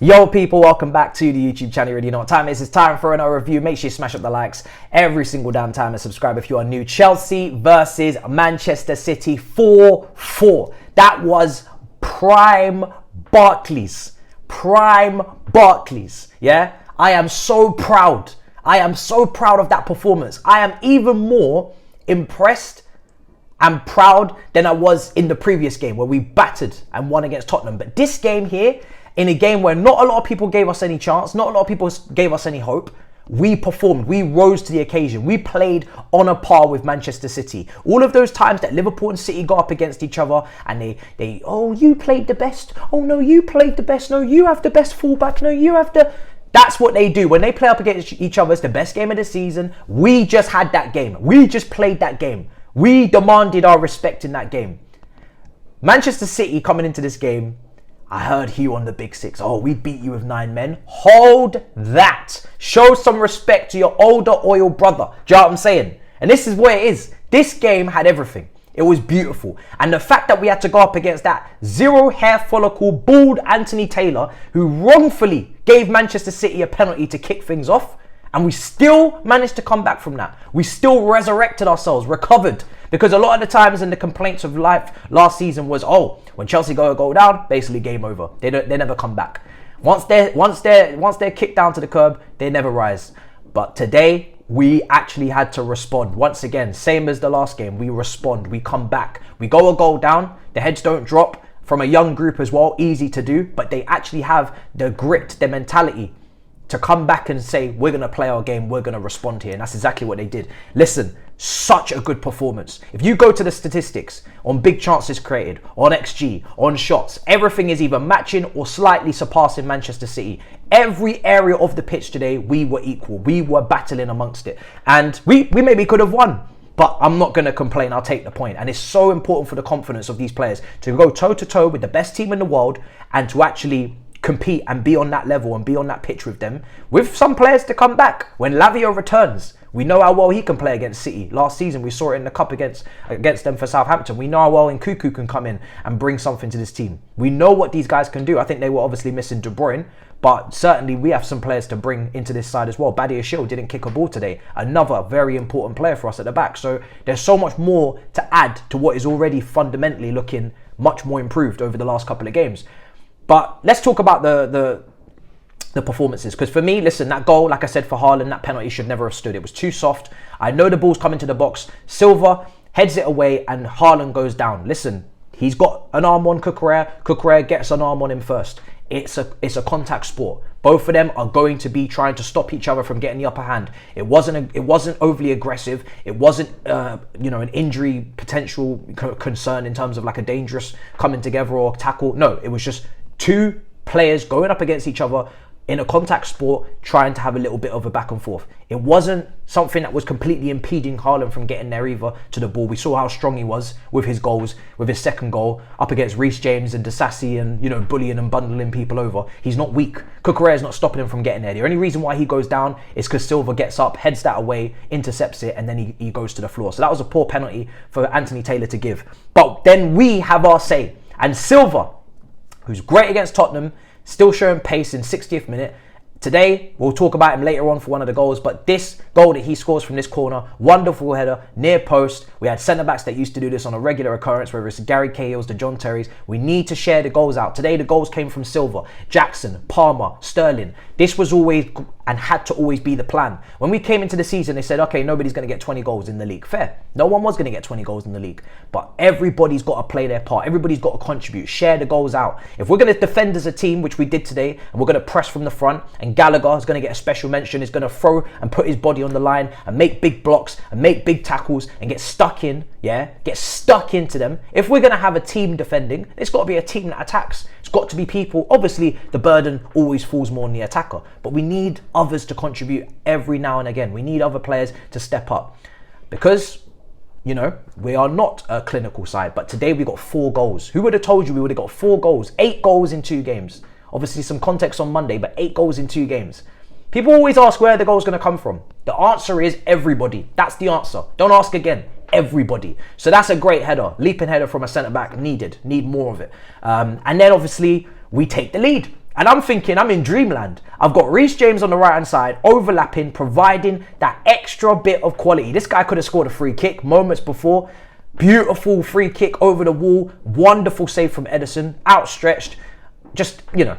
Yo people, welcome back to the YouTube channel. You already know what time it is. It's time for another review. Make sure you smash up the likes every single damn time and subscribe if you are new. Chelsea versus Manchester City 4-4. That was prime Barclays. Prime Barclays. Yeah? I am so proud. I am so proud of that performance. I am even more impressed and proud than I was in the previous game where we battered and won against Tottenham. But this game here, in a game where not a lot of people gave us any chance, not a lot of people gave us any hope, we performed, we rose to the occasion. We played on a par with Manchester City. All of those times that Liverpool and City got up against each other and they oh, you played the best. Oh no, you played the best. No, you have the best fullback. No, you have the... That's what they do. When they play up against each other, it's the best game of the season. We just had that game. We just played that game. We demanded our respect in that game. Manchester City coming into this game, I heard Hugh on the Big Six. Oh, we beat you with 9 men. Hold that. Show some respect to your older oil brother. Do you know what I'm saying? And this is what it is. This game had everything. It was beautiful. And the fact that we had to go up against that zero hair follicle, bald Anthony Taylor, who wrongfully gave Manchester City a penalty to kick things off, and we still managed to come back from that. We still resurrected ourselves, recovered. Because a lot of the times in the complaints of life last season was, oh, when Chelsea go down, basically game over. They never come back. Once they're kicked down to the curb, they never rise. But today we actually had to respond. Once again, same as the last game, we respond, we come back. We go a goal down, the heads don't drop from a young group as well, easy to do, but they actually have the grit, the mentality to come back and say, we're going to play our game, we're going to respond here. And that's exactly what they did. Listen, such a good performance. If you go to the statistics on big chances created, on XG, on shots, everything is either matching or slightly surpassing Manchester City. Every area of the pitch today, we were equal. We were battling amongst it. And we maybe could have won. But I'm not going to complain. I'll take the point. And it's so important for the confidence of these players to go toe-to-toe with the best team in the world and to actually compete and be on that level and be on that pitch with them, with some players to come back. When Lavia returns, we know how well he can play against City. Last season we saw it in the cup against them for Southampton. We know how well Nkunku can come in and bring something to this team. We know what these guys can do. I think they were obviously missing De Bruyne, but certainly we have some players to bring into this side as well. Badia Shield didn't kick a ball today. Another very important player for us at the back. So there's so much more to add to what is already fundamentally looking much more improved over the last couple of games. But let's talk about the performances. Because for me, listen, that goal, like I said, for Haaland, that penalty should never have stood. It was too soft. I know the ball's coming to the box. Silva heads it away and Haaland goes down. Listen, he's got an arm on Cucurella. Cucurella gets an arm on him first. It's a contact sport. Both of them are going to be trying to stop each other from getting the upper hand. It wasn't overly aggressive. It wasn't an injury potential concern in terms of like a dangerous coming together or tackle. No, it was just two players going up against each other in a contact sport, trying to have a little bit of a back and forth. It wasn't something that was completely impeding Haaland from getting there either to the ball. We saw how strong he was with his goals, with his second goal up against Reece James and Disasi and, bullying and bundling people over. He's not weak. Cucurella's not stopping him from getting there. The only reason why he goes down is because Silva gets up, heads that away, intercepts it, and then he goes to the floor. So that was a poor penalty for Anthony Taylor to give. But then we have our say. And Silva, who's great against Tottenham, still showing pace in 60th minute. Today, we'll talk about him later on for one of the goals, but this goal that he scores from this corner, wonderful header, near post. We had centre-backs that used to do this on a regular occurrence, whether it's Gary Cahill's, the John Terry's. We need to share the goals out. Today, the goals came from Silva, Jackson, Palmer, Sterling. This was always and had to always be the plan. When we came into the season, they said, okay, nobody's going to get 20 goals in the league. Fair. No one was going to get 20 goals in the league. But everybody's got to play their part. Everybody's got to contribute, share the goals out. If we're going to defend as a team, which we did today, and we're going to press from the front, and Gallagher is going to get a special mention, is going to throw and put his body on the line and make big blocks and make big tackles and get stuck in, get stuck into them. If we're going to have a team defending, it's got to be a team that attacks. It's got to be people. Obviously, the burden always falls more on the attacker, but we need others to contribute every now and again. We need other players to step up because, we are not a clinical side, but today we got 4 goals. Who would have told you we would have got 4 goals, 8 goals in 2 games? Obviously some context on Monday, but 8 goals in 2 games. People always ask where the goal's going to come from. The answer is everybody. That's the answer. Don't ask again. Everybody. So that's a great header. Leaping header from a centre-back. Need more of it. And then obviously we take the lead. And I'm thinking, I'm in dreamland. I've got Reece James on the right-hand side, overlapping, providing that extra bit of quality. This guy could have scored a free kick moments before. Beautiful free kick over the wall. Wonderful save from Ederson. Outstretched. Just, you know,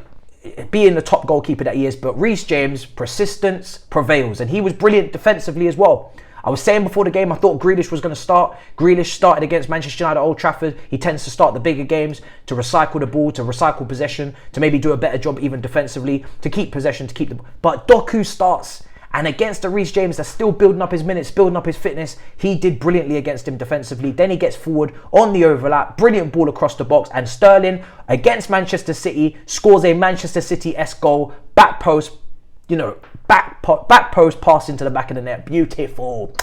being the top goalkeeper that he is. But Reece James, persistence prevails. And he was brilliant defensively as well. I was saying before the game, I thought Grealish was going to start. Grealish started against Manchester United at Old Trafford. He tends to start the bigger games, to recycle the ball, to recycle possession, to maybe do a better job even defensively, to keep possession, to keep the... But Doku starts, and against the Reece James that's still building up his minutes, building up his fitness, he did brilliantly against him defensively. Then he gets forward on the overlap, brilliant ball across the box, and Sterling, against Manchester City, scores a Manchester City-esque goal, back post, you know, back post pass into the back of the net. Beautiful.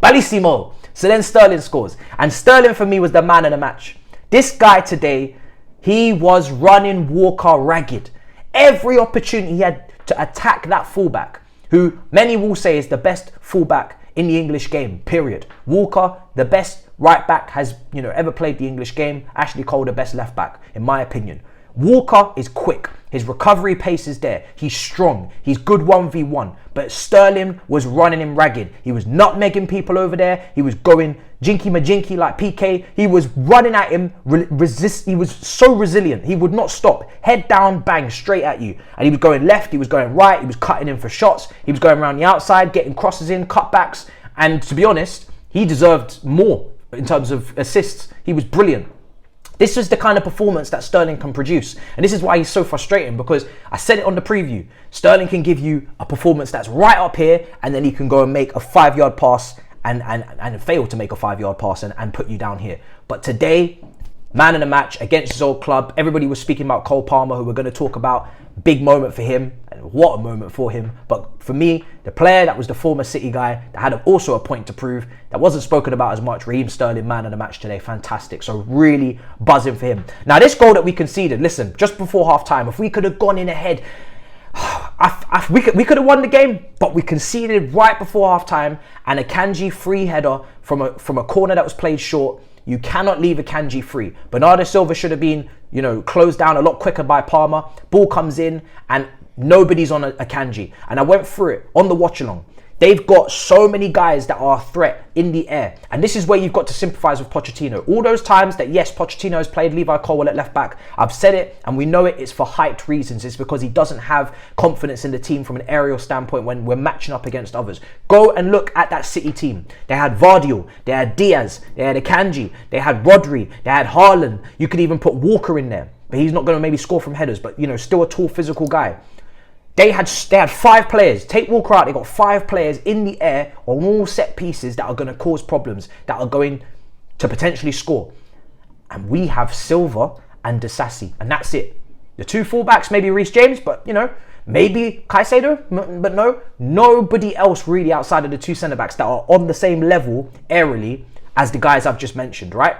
Bellissimo. So then Sterling scores. And Sterling for me was the man of the match. This guy today, he was running Walker ragged. Every opportunity he had to attack that fullback, who many will say is the best fullback in the English game, period. Walker, the best right back has, you know, ever played the English game. Ashley Cole, the best left back, in my opinion. Walker is quick. His recovery pace is there. He's strong. He's good 1v1. But Sterling was running him ragged. He was nutmegging people over there. He was going jinky majinky like PK. He was running at him. He was so resilient. He would not stop. Head down, bang, straight at you. And he was going left. He was going right. He was cutting in for shots. He was going around the outside, getting crosses in, cutbacks. And to be honest, he deserved more in terms of assists. He was brilliant. This is the kind of performance that Sterling can produce. And this is why he's so frustrating, because I said it on the preview. Sterling can give you a performance that's right up here, and then he can go and make a 5-yard pass and fail to make a 5-yard pass and put you down here. But today, man in the match against his old club. Everybody was speaking about Cole Palmer, who we're going to talk about. Big moment for him, and what a moment for him. But for me, the player that was the former City guy that had also a point to prove, that wasn't spoken about as much, Raheem Sterling, man of the match today. Fantastic. So really buzzing for him. Now this goal that we conceded, listen, just before half time, if we could have gone in ahead, we could have won the game, but we conceded right before half time, and a Kanji free header from a corner that was played short. You cannot leave a Kanji free. Bernardo Silva should have been, you know, closed down a lot quicker by Palmer. Ball comes in and nobody's on a Kanji. And I went through it on the watch along. They've got so many guys that are a threat in the air. And this is where you've got to sympathise with Pochettino. All those times that, yes, Pochettino has played Levi Colwill at left back. I've said it, and we know it. It's for hyped reasons. It's because he doesn't have confidence in the team from an aerial standpoint when we're matching up against others. Go and look at that City team. They had Vardiel. They had Diaz. They had Akanji. They had Rodri. They had Haarland. You could even put Walker in there. But he's not going to maybe score from headers. But, you know, still a tall, physical guy. They had 5 players. Take Walker out. They got 5 players in the air on all set pieces that are going to cause problems, that are going to potentially score. And we have Silva and Disasi, and that's it. The 2 fullbacks, maybe Reece James, but, you know, maybe Caicedo, but no. Nobody else really outside of the 2 centre-backs that are on the same level aerially as the guys I've just mentioned, right?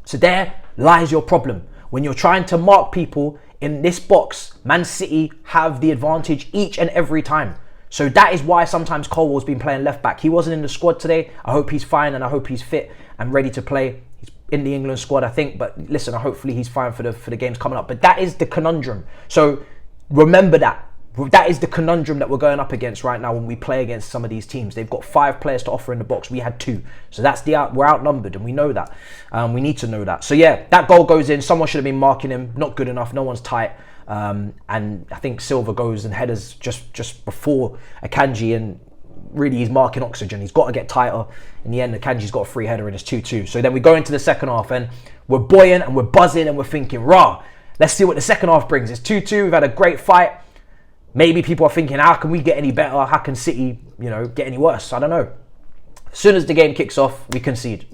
So there lies your problem. When you're trying to mark people in this box, Man City have the advantage each and every time. So that is why sometimes Colwell's been playing left back. He wasn't in the squad today. I hope he's fine, and I hope he's fit and ready to play. He's in the England squad, I think. But listen, hopefully he's fine for the games coming up. But that is the conundrum. So remember that. That is the conundrum that we're going up against right now when we play against some of these teams. They've got 5 players to offer in the box. We had 2. So that's we're outnumbered, and we know that. We need to know that. So yeah, that goal goes in. Someone should have been marking him. Not good enough. No one's tight. And I think Silva goes and headers just before Akanji, and really he's marking oxygen. He's got to get tighter. In the end, Akanji's got a free header and it's 2-2. So then we go into the second half and we're buoyant and we're buzzing and we're thinking, rah, let's see what the second half brings. It's 2-2. We've had a great fight. Maybe people are thinking, how can we get any better? How can City, you know, get any worse? I don't know. As soon as the game kicks off, we concede.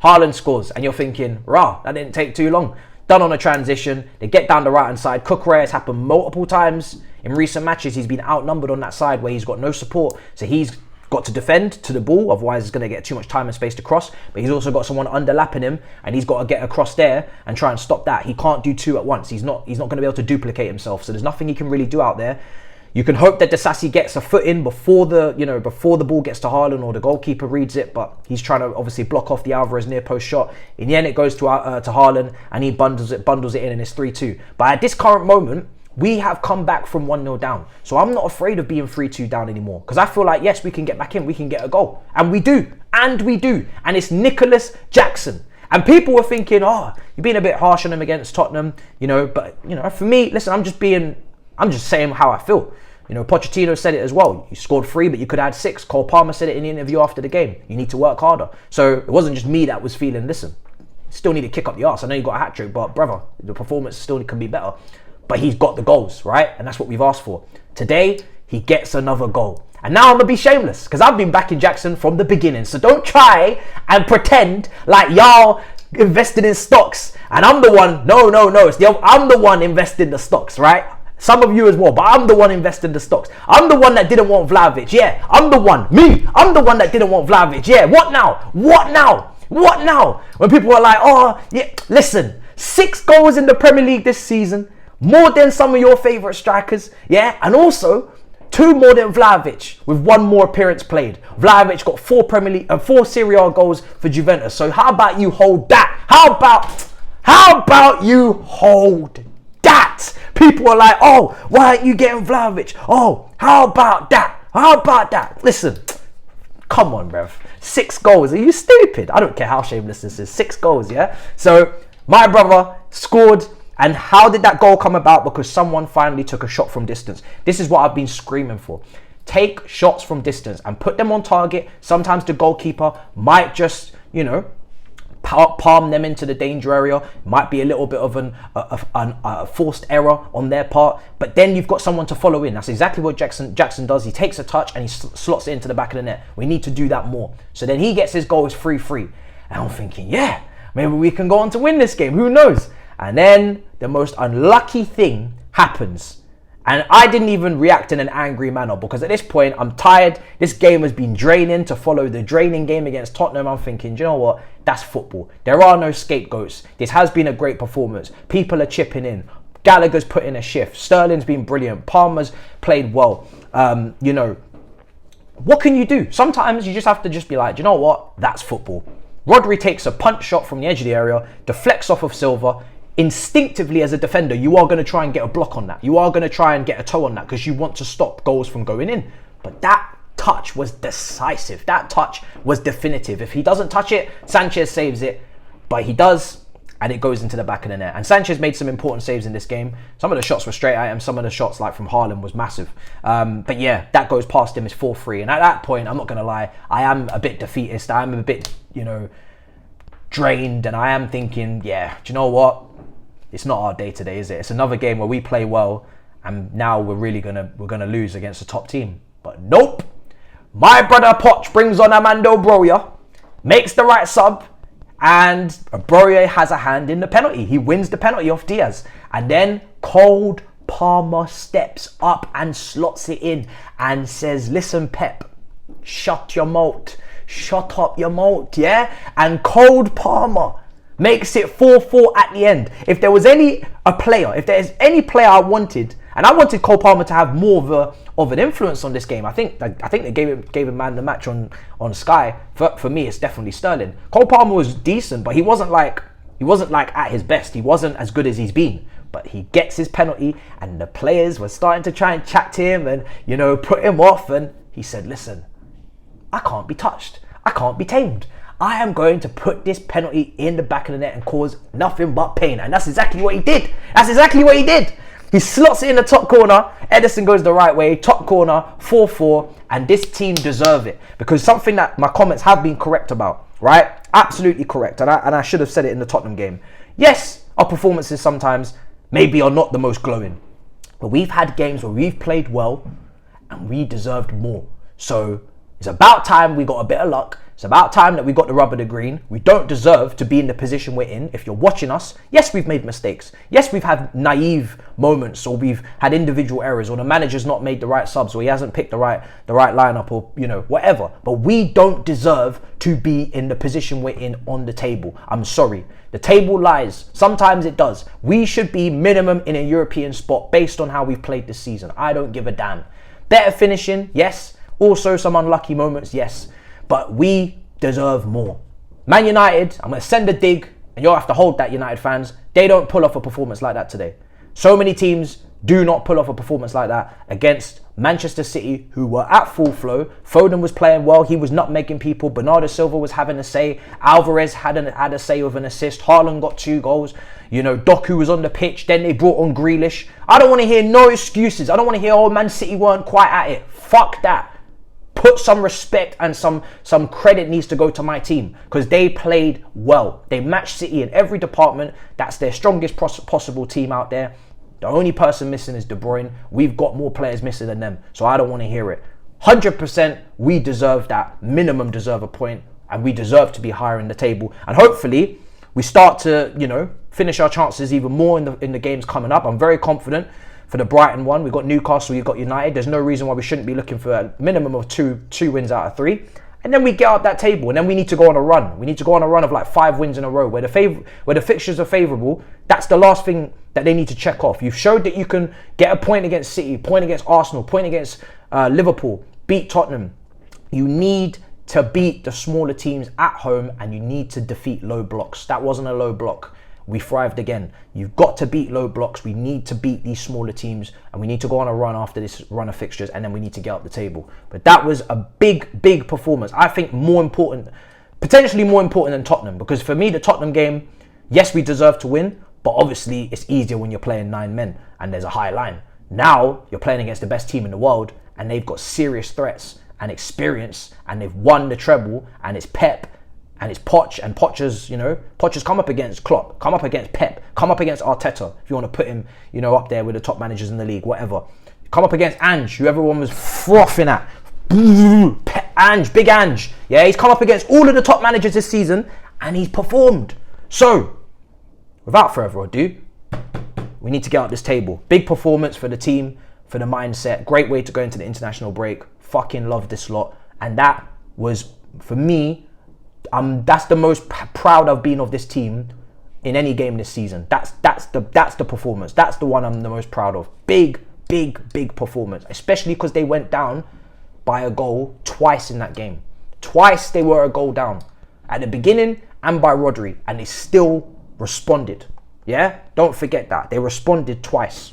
Haaland scores, and you're thinking, rah, that didn't take too long. Done on a transition. They get down the right-hand side. Cucurella has happened multiple times in recent matches. He's been outnumbered on that side where he's got no support. So he's got to defend to the ball, otherwise he's going to get too much time and space to cross. But he's also got someone underlapping him, and he's got to get across there and try and stop that. He can't do 2 at once. He's not going to be able to duplicate himself. So there's nothing he can really do out there. You can hope that Disasi gets a foot in before the ball gets to Haarland or the goalkeeper reads it, but he's trying to obviously block off the Alvarez near post shot. In the end, it goes to Haarland, and he bundles it in, and it's 3-2. But at this current moment, We have come back from 1-0 down. So I'm not afraid of being 3-2 down anymore. Because I feel like, yes, we can get back in. We can get a goal. And we do. And we do. And it's Nicholas Jackson. And people were thinking, oh, you're being a bit harsh on him against Tottenham. You know, but, you know, for me, listen, I'm just saying how I feel. You know, Pochettino said it as well. You scored 3, but you could add 6. Cole Palmer said it in the interview after the game. You need to work harder. So it wasn't just me that was feeling, listen, still need to kick up the arse. I know you got a hat-trick, but brother, the performance still can be better. But he's got the goals, right? And that's what we've asked for. Today, he gets another goal. And now I'm going to be shameless because I've been backing Jackson from the beginning. So don't try and pretend like y'all invested in stocks and I'm the one. No. I'm the one investing in the stocks, right? Some of you as well, but I'm the one investing in the stocks. I'm the one that didn't want Vlahovic. Yeah, I'm the one. Me, I'm the one that didn't want Vlahovic. Yeah, what now? What now? What now? When people are like, oh, yeah, listen, 6 goals in the Premier League this season. More than some of your favourite strikers, yeah? And also, 2 more than Vlahovic, with 1 more appearance played. Vlahovic got 4 Serie A goals for Juventus. So how about you hold that? How about you hold that? People are like, oh, why aren't you getting Vlahovic? Oh, how about that? How about that? Listen, come on, bruv. 6 goals. Are you stupid? I don't care how shameless this is. 6 goals, yeah? So, my brother scored. And how did that goal come about? Because someone finally took a shot from distance. This is what I've been screaming for. Take shots from distance and put them on target. Sometimes the goalkeeper might just, you know, palm them into the danger area. Might be a little bit of a forced error on their part. But then you've got someone to follow in. That's exactly what Jackson does. He takes a touch and he slots it into the back of the net. We need to do that more. So then he gets his goal. It's 3-3. And I'm thinking, yeah, maybe we can go on to win this game. Who knows? And then the most unlucky thing happens. And I didn't even react in an angry manner because at this point, I'm tired. This game has been draining to follow the draining game against Tottenham. I'm thinking, do you know what? That's football. There are no scapegoats. This has been a great performance. People are chipping in. Gallagher's put in a shift. Sterling's been brilliant. Palmer's played well. You know, what can you do? Sometimes you just have to just be like, do you know what? That's football. Rodri takes a punch shot from the edge of the area, deflects off of Silva. Instinctively as a defender, you are going to try and get a block on that. You are going to try and get a toe on that because you want to stop goals from going in. But that touch was decisive. That touch was definitive. If he doesn't touch it, Sanchez saves it. But he does, and it goes into the back of the net. And Sanchez made some important saves in this game. Some of the shots were straight at him. Some of the shots, like from Hairline, was massive. But yeah, that goes past him. It's 4-3. And at that point, I'm not going to lie, I am a bit defeatist. I am a bit, you know, drained. And I am thinking, yeah, do you know what? It's not our day today, is it? It's another game where we play well, and now we're gonna lose against a top team. But nope. My brother Poch brings on Armando Broja, makes the right sub, and Broja has a hand in the penalty. He wins the penalty off Diaz, and then Cole Palmer steps up and slots it in and says, "Listen, Pep, shut your mouth, shut up your mouth, yeah." And Cole Palmer makes it 4-4 at the end. If there was any player I wanted, and I wanted Cole Palmer to have more of an influence on this game. I think they gave him man the match on Sky. For me, it's definitely Sterling. Cole Palmer was decent, but he wasn't like at his best. He wasn't as good as he's been. But he gets his penalty, and the players were starting to try and chat to him and, you know, put him off. And he said, "Listen, I can't be touched. I can't be tamed. I am going to put this penalty in the back of the net and cause nothing but pain." And that's exactly what he did. That's exactly what he did. He slots it in the top corner. Edison goes the right way. Top corner, 4-4. And this team deserve it. Because something that my comments have been correct about, right? Absolutely correct. And I should have said it in the Tottenham game. Yes, our performances sometimes maybe are not the most glowing. But we've had games where we've played well and we deserved more. So it's about time we got a bit of luck. It's about time that we got the rub of the green. We don't deserve to be in the position we're in. If you're watching us, yes, we've made mistakes. Yes, we've had naive moments, or we've had individual errors, or the manager's not made the right subs, or he hasn't picked the right lineup, or, you know, whatever. But we don't deserve to be in the position we're in on the table. I'm sorry. The table lies. Sometimes it does. We should be minimum in a European spot based on how we've played this season. I don't give a damn. Better finishing, yes. Also some unlucky moments, yes. But we deserve more. Man United, I'm going to send a dig, and you'll have to hold that, United fans. They don't pull off a performance like that today. So many teams Do not pull off a performance like that against Manchester City, who were at full flow. Foden was playing well. He was nutmegging people. Bernardo Silva was having a say. Alvarez had a say with an assist. Haaland got 2 goals. You know, Doku was on the pitch. Then they brought on Grealish. I don't want to hear no excuses. I don't want to hear, oh, Man City weren't quite at it. Fuck that. Put some respect and some credit needs to go to my team because they played well. They matched City in every department. That's their strongest possible team out there. The only person missing is De Bruyne. We've got more players missing than them, so I don't want to hear it. 100% we deserve that. Minimum deserve a point, and we deserve to be higher in the table. And hopefully we start to, you know, finish our chances even more in the games coming up. I'm very confident for the Brighton one. We've got Newcastle, we've got United. There's no reason why we shouldn't be looking for a minimum of two wins out of 3. And then we get up that table, and then we need to go on a run. We need to go on a run of like 5 wins in a row where the fixtures are favourable. That's the last thing that they need to check off. You've showed that you can get a point against City, point against Arsenal, point against Liverpool, beat Tottenham. You need to beat the smaller teams at home, and you need to defeat low blocks. That wasn't a low block. We thrived again. You've got to beat low blocks. We need to beat these smaller teams, and we need to go on a run after this run of fixtures, and then we need to get up the table. But that was a big performance. I think more important, potentially more important than Tottenham, because for me, the Tottenham game, yes, we deserve to win, but obviously it's easier when you're playing 9 men and there's a high line. Now you're playing against the best team in the world, and they've got serious threats and experience, and they've won the treble, and it's Pep. And it's Poch, and Poch's, you know, Poch's come up against Klopp, come up against Pep, come up against Arteta, if you want to put him, you know, up there with the top managers in the league, whatever. Come up against Ange, who everyone was frothing at. Ange, big Ange. Yeah, he's come up against all of the top managers this season, and he's performed. So, without further ado, we need to get up this table. Big performance for the team, for the mindset. Great way to go into the international break. Fucking love this lot. And that was, for me, that's the most proud I've been of this team in any game this season. That's the performance. That's the one I'm the most proud of. Big performance, especially because they went down by a goal twice in that game. Twice they were a goal down, at the beginning and by Rodri, and they still responded. Yeah, don't forget that they responded twice.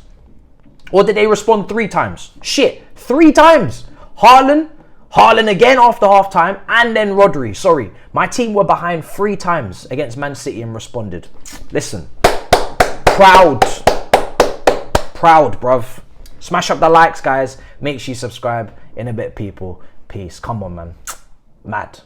Or did they respond 3 times? Shit, 3 times. Haaland again after half time, and then Rodri. Sorry, my team were behind 3 times against Man City and responded. Listen, proud, bruv. Smash up the likes, guys. Make sure you subscribe. In a bit, people. Peace. Come on, man. Mad.